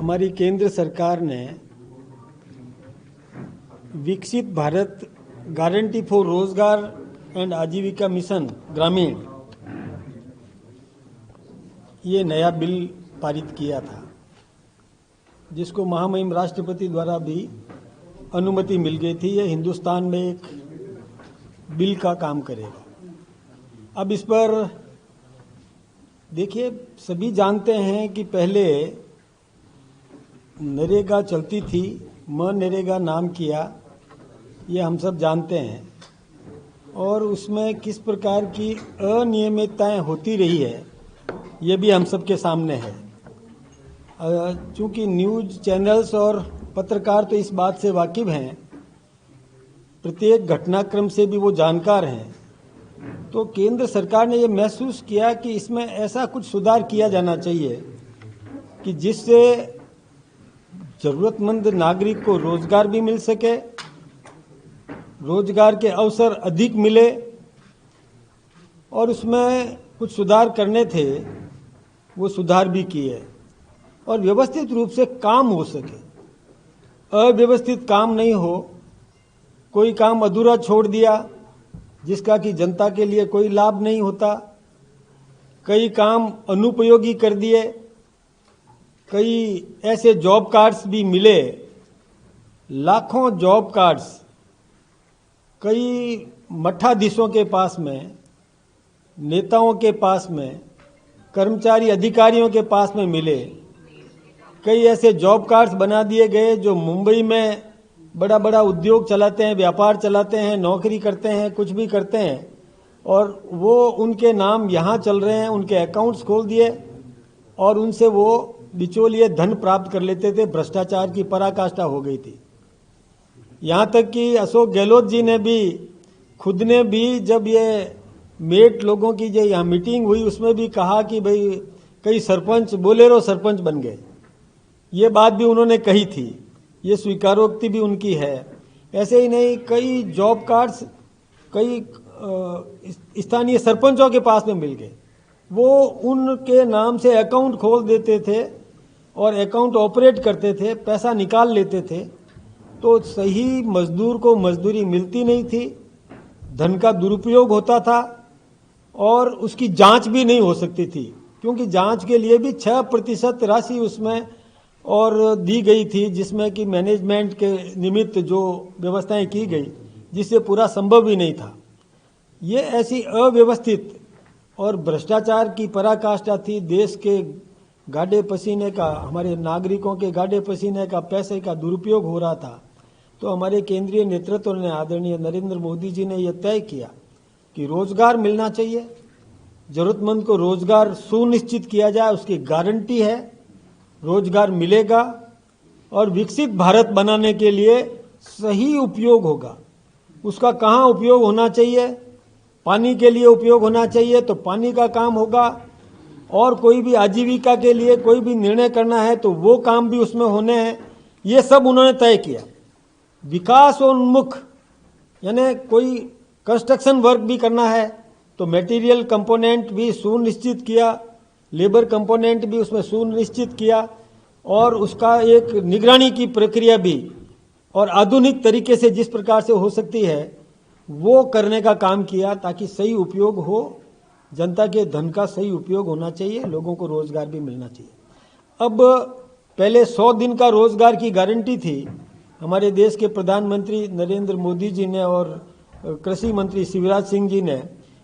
हमारी केंद्र सरकार ने विकसित भारत गारंटी फॉर रोजगार एंड आजीविका मिशन ग्रामीण ये नया बिल पारित किया था, जिसको महामहिम राष्ट्रपति द्वारा भी अनुमति मिल गई थी। ये हिंदुस्तान में एक बिल का काम करेगा। अब इस पर देखिए, सभी जानते हैं कि पहले नरेगा चलती थी, मनरेगा नाम किया, ये हम सब जानते हैं। और उसमें किस प्रकार की अनियमितताएं होती रही है, ये भी हम सब के सामने है। चूंकि न्यूज़ चैनल्स और पत्रकार तो इस बात से वाकिफ हैं, प्रत्येक घटनाक्रम से भी वो जानकार हैं, तो केंद्र सरकार ने ये महसूस किया कि इसमें ऐसा कुछ सुधार किया जाना चाहिए कि जिससे जरूरतमंद नागरिक को रोजगार भी मिल सके, रोजगार के अवसर अधिक मिले, और उसमें कुछ सुधार करने थे, वो सुधार भी किए और व्यवस्थित रूप से काम हो सके। अव्यवस्थित काम नहीं हो, कोई काम अधूरा छोड़ दिया जिसका कि जनता के लिए कोई लाभ नहीं होता, कई काम अनुपयोगी कर दिए, कई ऐसे जॉब कार्ड्स भी मिले, लाखों जॉब कार्ड्स कई मठाधीशों के पास में, नेताओं के पास में, कर्मचारी अधिकारियों के पास में मिले। कई ऐसे जॉब कार्ड्स बना दिए गए जो मुंबई में बड़ा बड़ा उद्योग चलाते हैं, व्यापार चलाते हैं, नौकरी करते हैं, कुछ भी करते हैं, और वो उनके नाम यहाँ चल रहे हैं, उनके अकाउंट्स खोल दिए और उनसे वो बिचौलिए धन प्राप्त कर लेते थे। भ्रष्टाचार की पराकाष्ठा हो गई थी। यहाँ तक कि अशोक गहलोत जी ने भी, खुद ने भी, जब ये मेट लोगों की जो यहाँ मीटिंग हुई उसमें भी कहा कि भाई कई सरपंच बोलेरो सरपंच बन गए, ये बात भी उन्होंने कही थी, ये स्वीकारोक्ति भी उनकी है। ऐसे ही नहीं, कई जॉब कार्ड्स कई स्थानीय सरपंचों के पास में मिल गए, वो उनके नाम से अकाउंट खोल देते थे और अकाउंट ऑपरेट करते थे, पैसा निकाल लेते थे। तो सही मजदूर को मजदूरी मिलती नहीं थी, धन का दुरुपयोग होता था और उसकी जांच भी नहीं हो सकती थी, क्योंकि जांच के लिए भी 6% राशि उसमें और दी गई थी, जिसमें कि मैनेजमेंट के निमित्त जो व्यवस्थाएं की गई, जिससे पूरा संभव ही नहीं था। ये ऐसी अव्यवस्थित और भ्रष्टाचार की पराकाष्ठा थी। देश के गाढ़े पसीने का, हमारे नागरिकों के गाढ़े पसीने का, पैसे का दुरुपयोग हो रहा था। तो हमारे केंद्रीय नेतृत्व ने, आदरणीय नरेंद्र मोदी जी ने यह तय किया कि रोजगार मिलना चाहिए, जरूरतमंद को रोजगार सुनिश्चित किया जाए, उसकी गारंटी है, रोजगार मिलेगा और विकसित भारत बनाने के लिए सही उपयोग होगा। उसका कहाँ उपयोग होना चाहिए? पानी के लिए उपयोग होना चाहिए तो पानी का काम होगा, और कोई भी आजीविका के लिए कोई भी निर्णय करना है तो वो काम भी उसमें होने हैं। ये सब उन्होंने तय किया। विकासोन्मुख, यानी कोई कंस्ट्रक्शन वर्क भी करना है तो मटेरियल कंपोनेंट भी सुनिश्चित किया, लेबर कंपोनेंट भी उसमें सुनिश्चित किया, और उसका एक निगरानी की प्रक्रिया भी, और आधुनिक तरीके से जिस प्रकार से हो सकती है वो करने का काम किया, ताकि सही उपयोग हो, जनता के धन का सही उपयोग होना चाहिए, लोगों को रोजगार भी मिलना चाहिए। अब पहले 100 दिन का रोजगार की गारंटी थी। हमारे देश के प्रधानमंत्री नरेंद्र मोदी जी ने और कृषि मंत्री शिवराज सिंह जी ने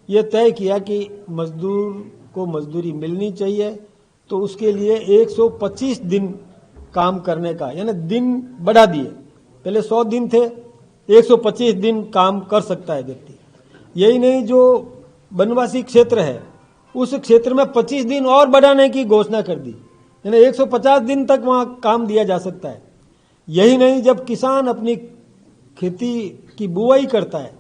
यह तय किया कि मजदूर को मजदूरी मिलनी चाहिए, तो उसके लिए 125 दिन काम करने का, यानी दिन बढ़ा दिए। पहले 100 दिन थे, 125 दिन काम कर सकता है व्यक्ति। यही नहीं, जो वनवासी क्षेत्र है उस क्षेत्र में 25 दिन और बढ़ाने की घोषणा कर दी, यानी 150 दिन तक वहां काम दिया जा सकता है। यही नहीं, जब किसान अपनी खेती की बुआई करता है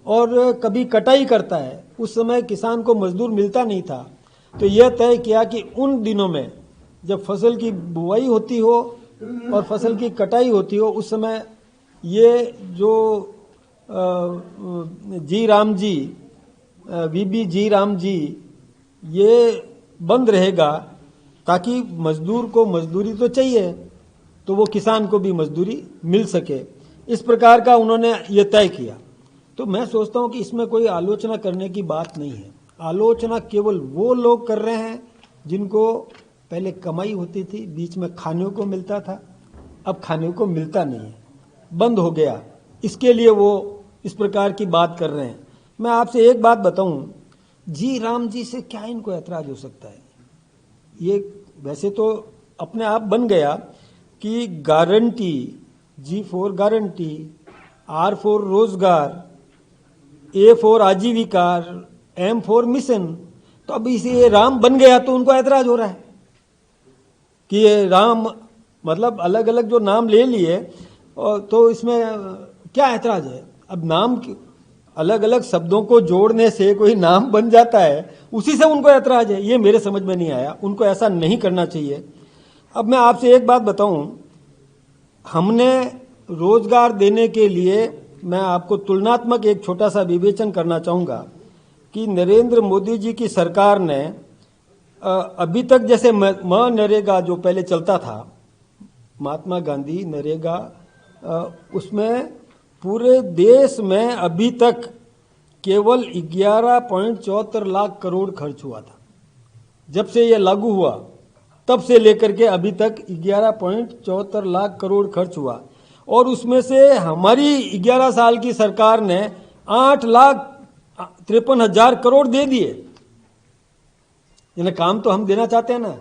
और कभी कटाई करता है, उस समय किसान को मजदूर मिलता नहीं था, तो यह तय किया कि उन दिनों में जब फसल की बुआई होती हो और फसल की कटाई होती हो, उस समय ये जो जी राम जी, वीबी जी राम जी, ये बंद रहेगा, ताकि मजदूर को मजदूरी तो चाहिए, तो वो किसान को भी मजदूरी मिल सके। इस प्रकार का उन्होंने ये तय किया। तो मैं सोचता हूं कि इसमें कोई आलोचना करने की बात नहीं है। आलोचना केवल वो लोग कर रहे हैं जिनको पहले कमाई होती थी, बीच में खाने को मिलता था, अब खाने को मिलता नहीं है, बंद हो गया, इसके लिए वो इस प्रकार की बात कर रहे हैं। मैं आपसे एक बात बताऊं, जी राम जी से क्या इनको ऐतराज हो सकता है? ये वैसे तो अपने आप बन गया कि guarantee, G for guarantee, R for rozgar, A for aajeevika, M for mission. तो अब इसे ये राम बन गया तो उनको ऐतराज हो रहा है कि ये राम, मतलब अलग अलग जो नाम ले लिए, तो इसमें क्या ऐतराज है? अब नाम अलग अलग शब्दों को जोड़ने से कोई नाम बन जाता है, उसी से उनको ऐतराज है। ये मेरे समझ में नहीं आया, उनको ऐसा नहीं करना चाहिए। अब मैं आपसे एक बात बताऊं, हमने रोजगार देने के लिए, मैं आपको तुलनात्मक एक छोटा सा विवेचन करना चाहूंगा कि नरेंद्र मोदी जी की सरकार ने अभी तक जैसे मनरेगा जो पहले चलता था, महात्मा गांधी नरेगा, उसमें पूरे देश में अभी तक केवल 11.74 लाख करोड़ खर्च हुआ था। जब से ये लागू हुआ तब से लेकर के अभी तक 11.74 लाख करोड़ खर्च हुआ, और उसमें से हमारी 11 साल की सरकार ने 8,53,000 करोड़ दे दिए। यानी काम तो हम देना चाहते हैं ना,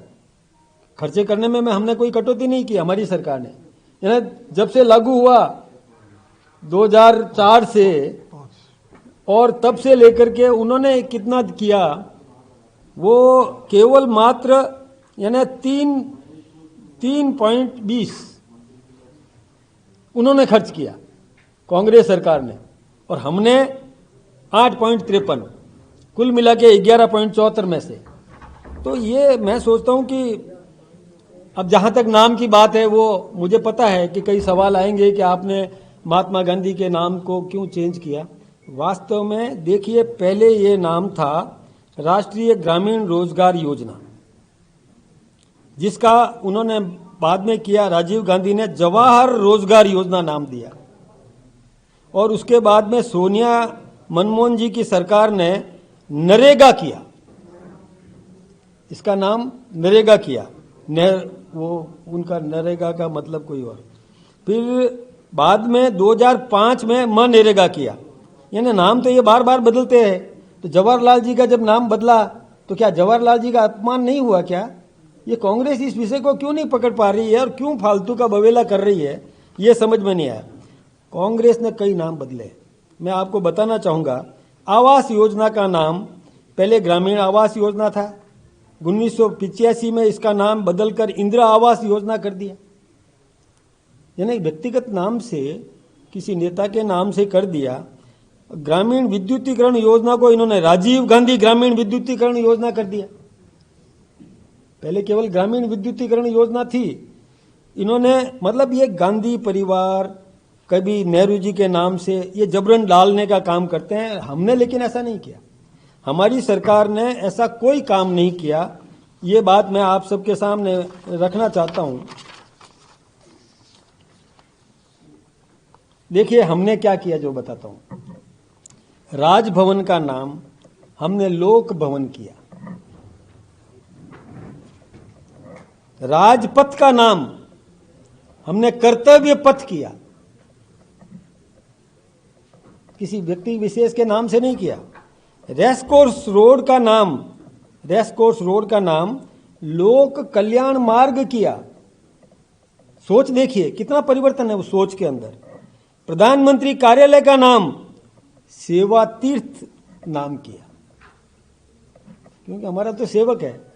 खर्चे करने में हमने कोई कटौती नहीं की हमारी सरकार ने। यानी जब से लागू हुआ 2004 से, और तब से लेकर के उन्होंने कितना किया, वो केवल मात्र यानी 3.20 उन्होंने खर्च किया कांग्रेस सरकार ने, और हमने 8.53, कुल मिला के 11.74 में से। तो ये मैं सोचता हूं कि अब जहां तक नाम की बात है, वो मुझे पता है कि कई सवाल आएंगे कि आपने महात्मा गांधी के नाम को क्यों चेंज किया। वास्तव में देखिए, पहले ये नाम था राष्ट्रीय ग्रामीण रोजगार योजना, जिसका उन्होंने बाद में किया, राजीव गांधी ने जवाहर रोजगार योजना नाम दिया, और उसके बाद में सोनिया मनमोहन जी की सरकार ने नरेगा किया, इसका नाम नरेगा किया। वो उनका नरेगा का मतलब कोई और। फिर बाद में 2005 में मनरेगा किया। यानी नाम तो ये बार बार बदलते हैं। तो जवाहरलाल जी का जब नाम बदला तो क्या जवाहरलाल जी का अपमान नहीं हुआ क्या? ये कांग्रेस इस विषय को क्यों नहीं पकड़ पा रही है और क्यों फालतू का बवेला कर रही है, ये समझ में नहीं आया। कांग्रेस ने कई नाम बदले। मैं आपको बताना चाहूंगा, आवास योजना का नाम पहले ग्रामीण आवास योजना था, 1985 में इसका नाम बदलकर इंदिरा आवास योजना कर दिया। यानी व्यक्तिगत नाम से, किसी नेता के नाम से कर दिया। ग्रामीण विद्युतीकरण योजना को इन्होंने राजीव गांधी ग्रामीण विद्युतीकरण योजना कर दिया। पहले केवल ग्रामीण विद्युतीकरण योजना थी, इन्होंने, मतलब ये गांधी परिवार, कभी नेहरू जी के नाम से ये जबरन डालने का काम करते हैं। हमने लेकिन ऐसा नहीं किया, हमारी सरकार ने ऐसा कोई काम नहीं किया। ये बात मैं आप सबके सामने रखना चाहता हूं। देखिए हमने क्या किया, जो बताता हूं। राजभवन का नाम हमने लोक भवन किया, राजपथ का नाम हमने कर्तव्य पथ किया, किसी व्यक्ति विशेष के नाम से नहीं किया। रेसकोर्स रोड का नाम लोक कल्याण मार्ग किया। सोच देखिए कितना परिवर्तन है उस सोच के अंदर। प्रधानमंत्री कार्यालय का नाम सेवा तीर्थ नाम किया, क्योंकि हमारा तो सेवक है,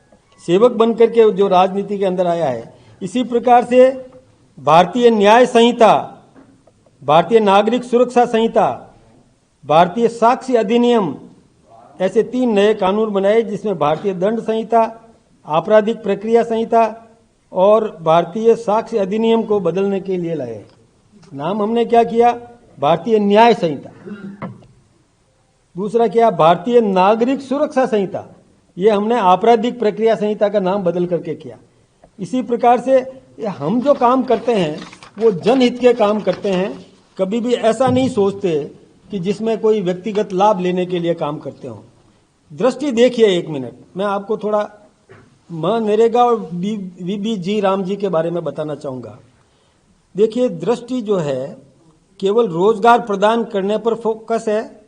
सेवक बनकर के जो राजनीति के अंदर आया है। इसी प्रकार से भारतीय न्याय संहिता, भारतीय नागरिक सुरक्षा संहिता, भारतीय साक्ष्य अधिनियम, ऐसे 3 नए कानून बनाए, जिसमें भारतीय दंड संहिता, आपराधिक प्रक्रिया संहिता और भारतीय साक्ष्य अधिनियम को बदलने के लिए लाए। नाम हमने क्या किया, भारतीय न्याय संहिता। दूसरा क्या, भारतीय नागरिक सुरक्षा संहिता। ये हमने आपराधिक प्रक्रिया संहिता का नाम बदल करके किया। इसी प्रकार से हम जो काम करते हैं वो जनहित के काम करते हैं, कभी भी ऐसा नहीं सोचते कि जिसमें कोई व्यक्तिगत लाभ लेने के लिए काम करते हो। दृष्टि देखिए, एक मिनट मैं आपको थोड़ा मनरेगा और वीबीजी राम जी के बारे में बताना चाहूँगा। देखिए, दृष्टि जो है केवल रोजगार प्रदान करने पर फोकस है,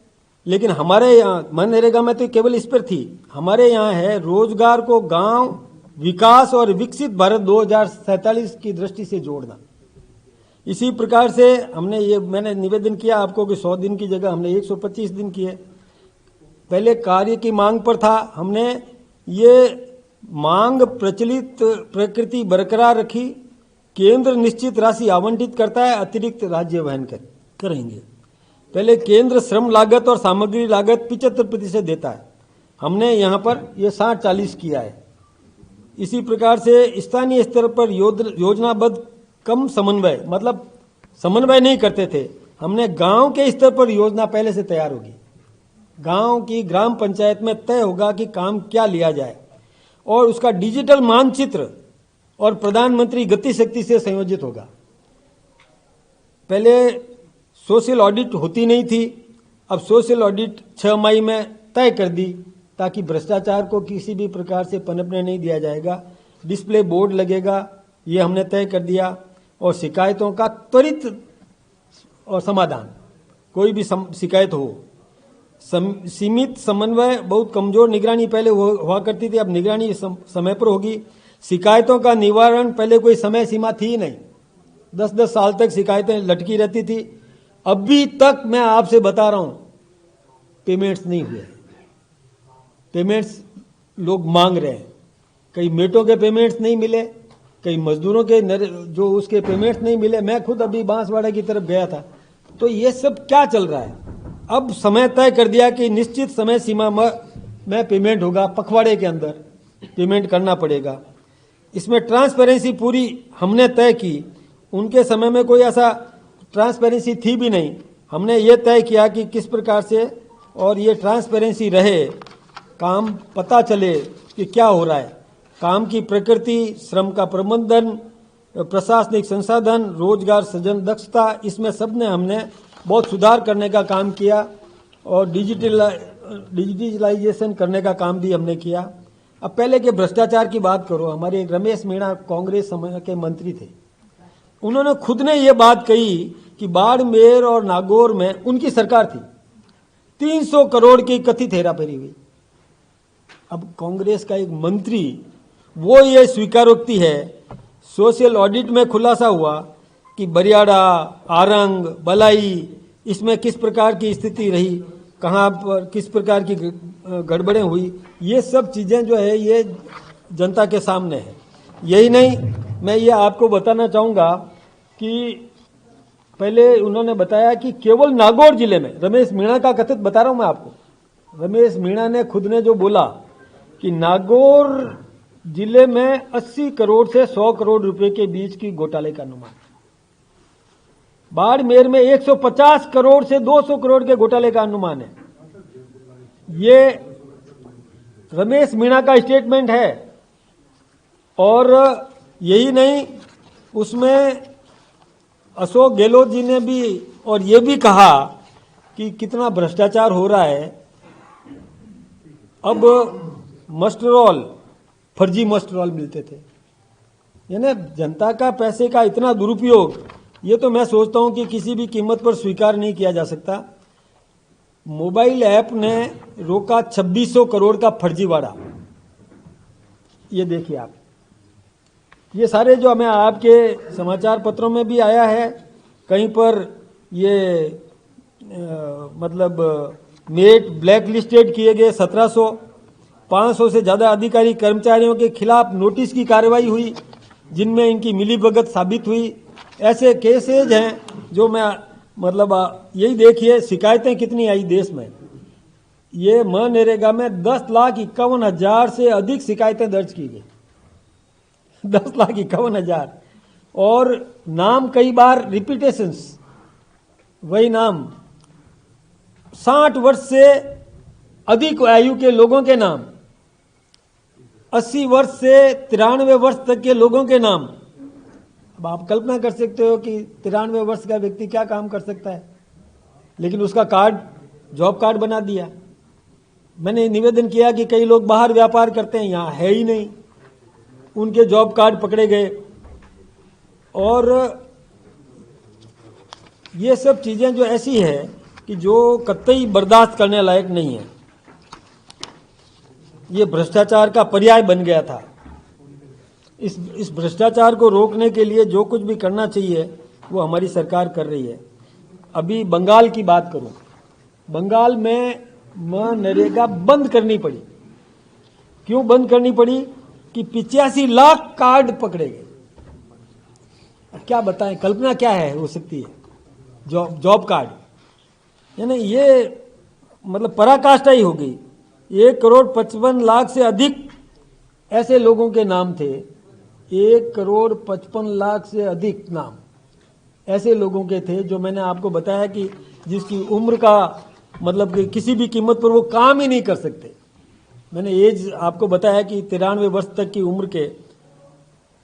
लेकिन हमारे यहाँ मनरेगा में तो केवल इस पर थी। हमारे यहाँ है रोजगार को गांव विकास और विकसित भारत 2047 की दृष्टि से जोड़ना। इसी प्रकार से मैंने निवेदन किया आपको कि 100 दिन की जगह हमने 125 दिन किए। पहले कार्य की मांग पर था, हमने ये मांग प्रचलित प्रकृति बरकरार रखी। केंद्र निश्चित राशि आवंटित करता है, अतिरिक्त राज्य वहन करेंगे। पहले केंद्र श्रम लागत और सामग्री लागत 75% देता है, हमने यहाँ पर ये 60-40 किया है। इसी प्रकार से स्थानीय स्तर पर योजनाबद्ध कम समन्वय, मतलब समन्वय नहीं करते थे, हमने गांव के स्तर पर योजना पहले से तैयार होगी। गांव की ग्राम पंचायत में तय होगा कि काम क्या लिया जाए और उसका डिजिटल मानचित्र और प्रधानमंत्री गति शक्ति से संयोजित होगा। पहले सोशल ऑडिट होती नहीं थी, अब सोशल ऑडिट 6 मई में तय कर दी ताकि भ्रष्टाचार को किसी भी प्रकार से पनपने नहीं दिया जाएगा। डिस्प्ले बोर्ड लगेगा, ये हमने तय कर दिया। और शिकायतों का त्वरित और समाधान, कोई भी शिकायत हो, सीमित समन्वय, बहुत कमजोर निगरानी पहले हुआ करती थी, अब निगरानी समय पर होगी। शिकायतों का निवारण, पहले कोई समय सीमा थी ही नहीं, 10-10 साल तक शिकायतें लटकी रहती थी। अभी तक मैं आपसे बता रहा हूं पेमेंट्स नहीं हुए। पेमेंट्स लोग मांग रहे हैं, कई मेटों के पेमेंट्स नहीं मिले, कई मजदूरों के जो उसके पेमेंट्स नहीं मिले। मैं खुद अभी बांसवाड़ा की तरफ गया था, तो ये सब क्या चल रहा है। अब समय तय कर दिया कि निश्चित समय सीमा में पेमेंट होगा, पखवाड़े के अंदर पेमेंट करना पड़ेगा। इसमें ट्रांसपेरेंसी पूरी हमने तय की। उनके समय में कोई ऐसा ट्रांसपेरेंसी थी भी नहीं। हमने ये तय किया कि किस प्रकार से और ये ट्रांसपेरेंसी रहे, काम पता चले कि क्या हो रहा है, काम की प्रकृति, श्रम का प्रबंधन, प्रशासनिक संसाधन, रोजगार सृजन, दक्षता, इसमें सब ने हमने बहुत सुधार करने का काम किया और डिजिटलाइजेशन करने का काम भी हमने किया। अब पहले के भ्रष्टाचार की बात करो, हमारे रमेश मीणा कांग्रेस समय के मंत्री थे, उन्होंने खुद ने ये बात कही कि बाड़मेर और नागौर में उनकी सरकार थी, 300 करोड़ की कथित हेराफेरी हुई। अब कांग्रेस का एक मंत्री वो ये स्वीकारोक्ति है, सोशल ऑडिट में खुलासा हुआ कि बरियाड़ा, आरंग, बलाई, इसमें किस प्रकार की स्थिति रही, कहाँ पर किस प्रकार की गड़बड़ें हुई, ये सब चीजें जो है ये जनता के सामने है। यही नहीं, मैं ये आपको बताना चाहूँगा कि पहले उन्होंने बताया कि केवल नागौर जिले में, रमेश मीणा का कथित बता रहा हूँ मैं आपको, रमेश मीणा ने खुद ने जो बोला कि नागौर जिले में 80 करोड़ से 100 करोड़ रुपए के बीच की घोटाले का अनुमान, बाड़मेर में 150 करोड़ से 200 करोड़ के घोटाले का अनुमान है। ये रमेश मीणा का स्टेटमेंट है। और यही नहीं, उसमें अशोक गहलोत जी ने भी और ये भी कहा कि कितना भ्रष्टाचार हो रहा है। अब मस्टर रोल, फर्जी मस्टर रोल मिलते थे, यानी जनता का पैसे का इतना दुरुपयोग, ये तो मैं सोचता हूं कि किसी भी कीमत पर स्वीकार नहीं किया जा सकता। मोबाइल ऐप ने रोका 2600 करोड़ का फर्जीवाड़ा। ये देखिए आप, ये सारे जो हमें आपके समाचार पत्रों में भी आया है, कहीं पर ये मतलब मेट ब्लैक लिस्टेड किए गए 1700, 500 से ज्यादा अधिकारी कर्मचारियों के खिलाफ नोटिस की कार्रवाई हुई जिनमें इनकी मिलीभगत साबित हुई। ऐसे केसेज हैं जो मैं मतलब यही देखिए शिकायतें कितनी आई देश में। ये मनरेगा में 10,51,000 से अधिक शिकायतें दर्ज की गई, 10,51,000। और नाम कई बार रिपीटेशंस, वही नाम, 60 वर्ष से अधिक आयु के लोगों के नाम, 80 वर्ष से 93 वर्ष तक के लोगों के नाम। अब आप कल्पना कर सकते हो कि 93 वर्ष का व्यक्ति क्या काम कर सकता है, लेकिन उसका कार्ड जॉब कार्ड बना दिया। मैंने निवेदन किया कि कई लोग बाहर व्यापार करते हैं, यहाँ है ही नहीं, उनके जॉब कार्ड पकड़े गए। और ये सब चीजें जो ऐसी है कि जो कतई बर्दाश्त करने लायक नहीं है। ये भ्रष्टाचार का पर्याय बन गया था। इस भ्रष्टाचार को रोकने के लिए जो कुछ भी करना चाहिए वो हमारी सरकार कर रही है। अभी बंगाल की बात करूं, बंगाल में मनरेगा बंद करनी पड़ी। क्यों बंद करनी पड़ी? कि 85 लाख कार्ड पकड़े गए। क्या बताएं, कल्पना क्या है हो सकती है? जॉब कार्ड, यानी ये मतलब पराकाष्ठा ही हो गई। 1,55,00,000 से अधिक ऐसे लोगों के नाम थे। 1,55,00,000 से अधिक नाम ऐसे लोगों के थे जो मैंने आपको बताया कि जिसकी उम्र का मतलब कि किसी भी कीमत पर वो काम ही नहीं कर सकते। मैंने एज आपको बताया कि 93 वर्ष तक की उम्र के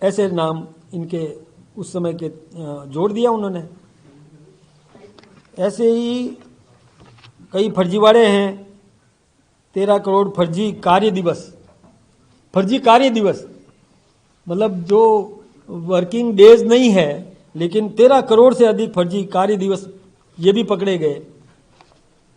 ऐसे नाम इनके उस समय के जोड़ दिया उन्होंने। ऐसे ही कई फर्जीवाड़े हैं। 13 करोड़ फर्जी कार्य दिवस मतलब जो वर्किंग डेज नहीं है, लेकिन 13 करोड़ से अधिक फर्जी कार्य दिवस ये भी पकड़े गए।